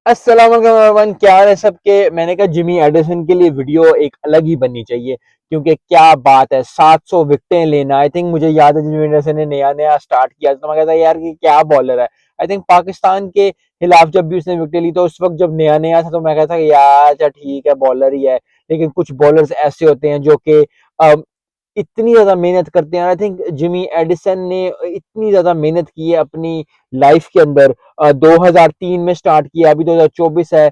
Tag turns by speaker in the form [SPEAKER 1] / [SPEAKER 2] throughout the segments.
[SPEAKER 1] अस्सलाम वालेकुम एवरीवन, क्या हाल है सबके। मैंने कहा जिमी एडिसन के लिए वीडियो एक अलग ही बननी चाहिए, क्योंकि क्या बात है 700 विकेटें लेना। आई थिंक मुझे याद है जिमी एडिसन ने नया नया स्टार्ट किया तो मैं कहता यार कि क्या बॉलर है। आई थिंक पाकिस्तान के खिलाफ जब भी उसने विकेट ली तो उस वक्त जब नया नया था तो मैं कहता यार अच्छा ठीक है बॉलर ही है। लेकिन कुछ बॉलर्स ऐसे होते हैं जो कि इतनी ज्यादा मेहनत करते हैं। आई थिंक जिमी एडिसन ने इतनी ज्यादा मेहनत की है अपनी लाइफ के अंदर। 2003 में स्टार्ट किया, अभी 2024 है।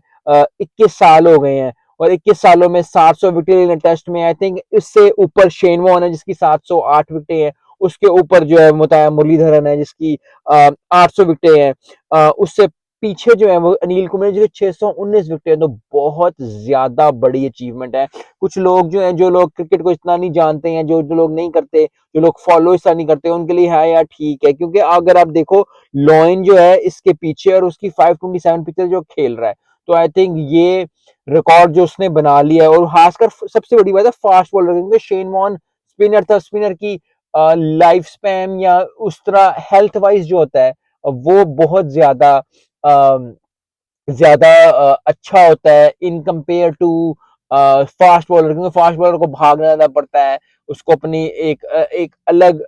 [SPEAKER 1] 21 साल हो गए हैं और 21 सालों में 700 विकेट लेने टेस्ट में। आई थिंक इससे ऊपर शेन वॉर्न है जिसकी 708 विकेटें हैं। उसके ऊपर जो है मुरलीधरन है जिसकी 800 विकेटें हैं। उससे पीछे जो है वो अनिल कुंबले जिसके 619 विकेटें। तो बहुत ज्यादा बड़ी अचीवमेंट है। कुछ लोग जो हैं, जो लोग क्रिकेट को इतना नहीं जानते हैं, जो लोग नहीं करते, जो लोग फॉलो इतना नहीं करते, उनके लिए है यार ठीक है। क्योंकि अगर आप देखो लॉइन जो है इसके पीछे और उसकी 527 पिचेस जो खेल रहा है, तो आई थिंक ये रिकॉर्ड जो उसने बना लिया है। और खासकर सबसे बड़ी बात है फास्ट बॉलर, क्योंकि शेन वॉर्न स्पिनर था। स्पिनर की लाइफ स्पैन या उस तरह हेल्थ वाइज जो होता है वो बहुत ज्यादा ज्यादा अच्छा होता है in compare to fast bowler, क्योंकि फास्ट बॉलर को भागना ज्यादा पड़ता है, उसको अपनी एक अलग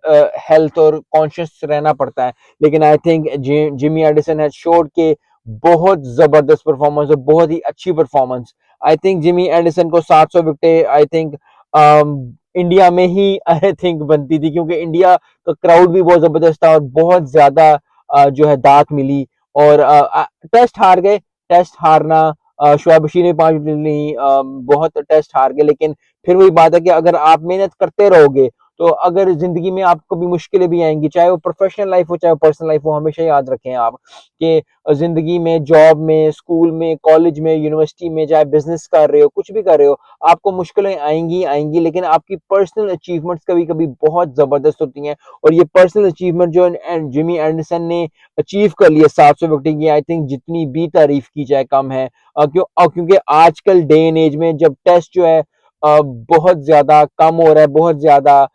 [SPEAKER 1] हेल्थ और कॉन्शियस रहना पड़ता है। लेकिन I think Jimmy Edison has showed के बहुत जबरदस्त परफॉर्मेंस और बहुत ही अच्छी performance. I think Jimmy Edison को 700 विकेट आई थिंक इंडिया में ही आई थिंक बनती थी, क्योंकि इंडिया का क्राउड भी बहुत जबरदस्त था और बहुत ज्यादा जो है दात मिली। और टेस्ट हार गए। टेस्ट हारना, शोएब बशीर ने 5 विकेट ली, बहुत टेस्ट हार गए। लेकिन फिर वही बात है कि अगर आप मेहनत करते रहोगे तो अगर जिंदगी में आपको भी मुश्किलें भी आएंगी, चाहे वो प्रोफेशनल लाइफ हो चाहे वो पर्सनल लाइफ हो। हमेशा याद रखें आप कि जिंदगी में, जॉब में, स्कूल में, कॉलेज में, यूनिवर्सिटी में, चाहे बिजनेस कर रहे हो, कुछ भी कर रहे हो, आपको मुश्किलें आएंगी आएंगी। लेकिन आपकी पर्सनल अचीवमेंट्स कभी कभी बहुत जबरदस्त होती हैं। और ये पर्सनल अचीवमेंट जो जिमी एंडरसन ने अचीव कर लिया 700 विकेट की, आई थिंक जितनी भी तारीफ की जाए कम है। क्योंकि आजकल डे एंड एज में जब टेस्ट जो है बहुत ज्यादा कम हो रहा है, बहुत ज्यादा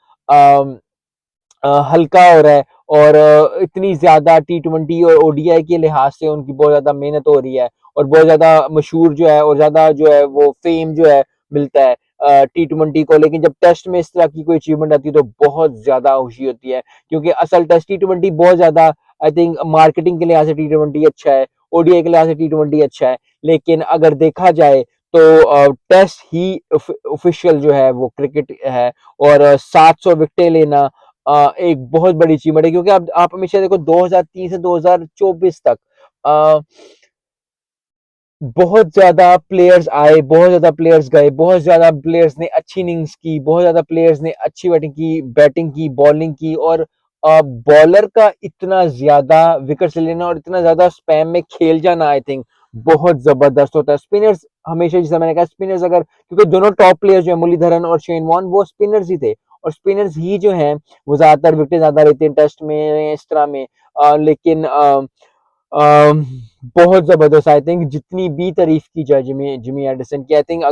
[SPEAKER 1] हल्का हो रहा है, और इतनी ज्यादा टी20 और ओडीआई के लिहाज से उनकी बहुत ज्यादा मेहनत हो रही है और बहुत ज्यादा मशहूर जो है और ज्यादा जो है वो फेम जो है मिलता है टी20 को। लेकिन जब टेस्ट में इस तरह की कोई अचीवमेंट आती है तो बहुत ज्यादा खुशी होती है, क्योंकि असल टेस्ट टी20 बहुत ज्यादा आई थिंक मार्केटिंग के लिहाज से टी20 अच्छा है, ओडीआई के लिहाज से टी20 अच्छा है। लेकिन अगर देखा जाए तो टेस्ट ही ऑफिशियल जो है वो क्रिकेट है। और 700 विकेटें लेना एक बहुत बड़ी अचीवमेंट है, क्योंकि आप हमेशा देखो 2003 से 2024 तक अ, बहुत ज्यादा प्लेयर्स आए, बहुत ज्यादा प्लेयर्स गए, बहुत ज्यादा प्लेयर्स ने अच्छी इनिंग्स की, बहुत ज्यादा प्लेयर्स ने अच्छी बैटिंग की, बॉलिंग की। और बॉलर का इतना ज्यादा विकेट से लेना और इतना ज्यादा स्पैम में खेल जाना आई थिंक बहुत जबरदस्त होता है। स्पिनर्स हमेशा, जैसे मैंने कहा, स्पिनर्स अगर, क्योंकि दोनों टॉप प्लेयर्स जो है मुरलीधरन और शेन वॉर्न वो स्पिनर्स ही थे, और स्पिनर्स ही जो हैं वो ज्यादातर विकेट ज्यादा लेते हैं टेस्ट में इस तरह में। लेकिन अम, बहुत जबरदस्त आई थिंक जितनी भी तारीफ की जाए जिमी जिमी एडिसन की। आई थिंक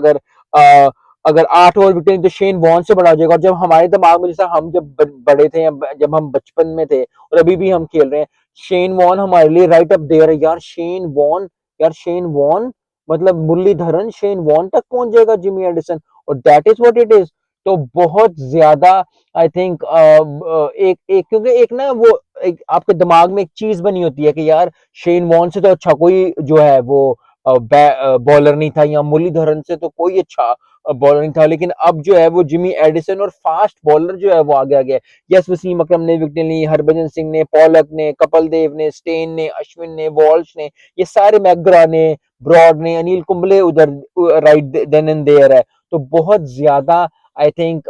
[SPEAKER 1] अगर 8 और विकेट तो शेन वॉर्न से बड़ा हो जाएगा। और जब हमारे दिमाग में, जैसा हम जब बड़े थे या जब हम बचपन में थे और अभी भी हम खेल रहे हैं, शेन वॉर्न हमारे लिए राइट अप देयर है यार। शेन वॉर्न, यार शेन वॉर्न मतलब मुरलीधरन, शेन वॉर्न तक पहुंच जाएगा जिमी एडिसन, और that is what it is. तो बहुत ज्यादा आई थिंक एक एक क्योंकि एक ना वो एक आपके दिमाग में एक चीज बनी होती है कि यार शेन वॉर्न से तो अच्छा कोई जो है वो बॉलर नहीं था, या मुरलीधरन से तो कोई अच्छा बॉलर नहीं था। लेकिन अब जो है वो जिमी एडिसन और फास्ट बॉलर जो है वो आगे आ गया। यस, वसीम अकरम ने विकेट ली, हरभजन सिंह ने, पॉलक ने, कपिल देव ने, स्टेन ने, अश्विन ने, वॉल्श ने, ये सारे, मैकग्रा ने, ब्रॉड ने, अनिल कुंबले उधर राइट देन एंड देयर है। तो बहुत ज्यादा आई थिंक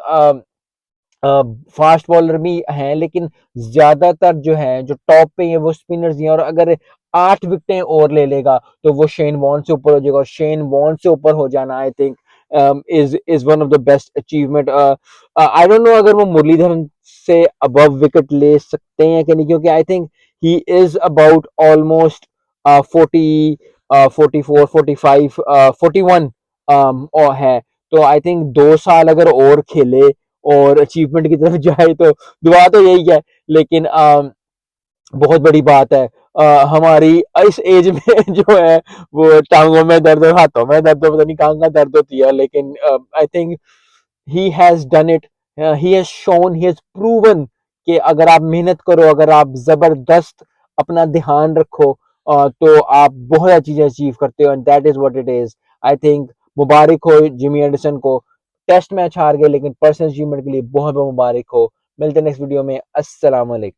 [SPEAKER 1] फास्ट बॉलर भी हैं, लेकिन ज्यादातर जो है जो टॉप पे है वो स्पिनर्स ही हैं। और अगर 8 विकेटें और ले लेगा तो वो शेन वॉर्न से ऊपर हो जाएगा, और शेन वॉर्न से ऊपर हो जाना I think is one of the best achievement. I don't know अगर वो मुरलीधरन से अबव विकेट ले सकते हैं कि नहीं, क्योंकि I think he is about almost 40, 44, 45, 41 और है। तो आई थिंक 2 साल अगर और खेले और अचीवमेंट की तरफ जाए तो दुआ तो यही है। लेकिन बहुत बड़ी बात है। हमारी इस एज में जो है वो टाँगों में दर्द और हाथों में दर्द, पता नहीं कहाँ-कहाँ दर्द होती है, लेकिन I think he has done it, he has shown, he has proven कि अगर आप मेहनत करो, अगर आप ज़बरदस्त अपना ध्यान रखो, तो आप बहुत सारी चीज़ें अचीव करते हो, and that is what it is. I think मुबारक हो जिमी एंडरसन को। टेस्ट मैच हार गए लेकिन पर्सनल अचीवमेंट के लिए बहुत-बहुत मुबारक हो। मिलते हैं नेक्स्ट वीडियो में। अस्सलाम वालेकुम।